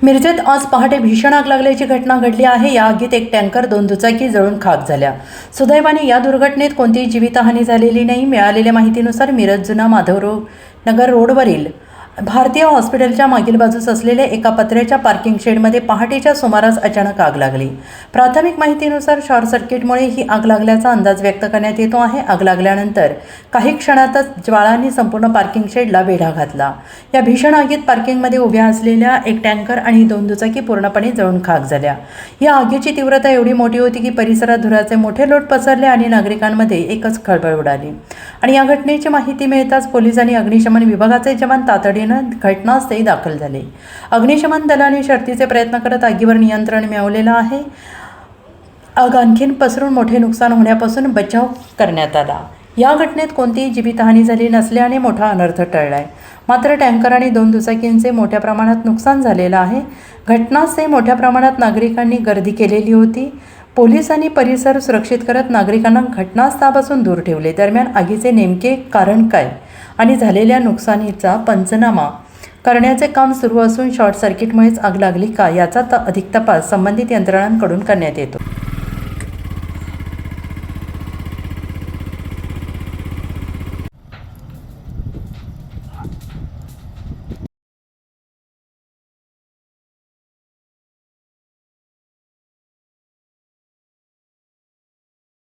मिरजेत आज पहाटे भीषण आग लागल्याची घटना घडली आहे। या आगीत एक टँकर, 2 दुचाकी जळून खाक झाल्या। सुदैवाने या दुर्घटनेत कोणतीही जीवितहानी झालेली नाही। मिळालेल्या माहितीनुसार मिरज जुना माधवराव नगर रोडवरील भारतीय हॉस्पिटलच्या मागील बाजूस असलेल्या एका पत्र्याच्या पार्किंग शेडमध्ये पहाटेच्या सुमारास अचानक आग लागली। प्राथमिक माहितीनुसार शॉर्ट सर्किटमुळे ही आग लागल्याचा अंदाज व्यक्त करण्यात येतो आहे। आग लागल्यानंतर काही क्षणातच ज्वाळांनी संपूर्ण पार्किंग शेडला वेढा घातला। या भीषण आगीत पार्किंगमध्ये उभ्या असलेल्या एक टँकर आणि 2 दुचाकी पूर्णपणे जळून खाक झाल्या। या आगीची तीव्रता एवढी मोठी होती की परिसरात धुराचे मोठे लोट पसरले आणि नागरिकांमध्ये एकच खळबळ उडाली। आणि या घटनेची माहिती मिळताच पोलीस आणि अग्निशमन विभागाचे जवान तातडीने घटनास्थळी दाखल झाले। अग्निशमन दलाने शर्थीचे प्रयत्न करत आगीवर नियंत्रण मिळवलेलं आहे। आग आणखीन पसरून मोठे नुकसान होण्यापासून बचाव करण्यात आला। या घटनेत कोणतीही जीवितहानी झाली नसल्याने मोठा अनर्थ टळलाय। मात्र टँकर आणि 2 दुचाकींचे मोठ्या प्रमाणात नुकसान झालेलं आहे। घटनास्थळी मोठ्या प्रमाणात नागरिकांनी गर्दी केलेली होती। पोलिसांनी परिसर सुरक्षित करत नागरिकांना घटनास्थळापासून दूर ठेवले। दरम्यान आगीचे नेमके कारण काय आणि झालेल्या नुकसानीचा पंचनामा करण्याचे काम सुरू असून शॉर्ट सर्किटमुळेच आग लागली का याचा अधिक तपास संबंधित यंत्रणांकडून करण्यात येतो।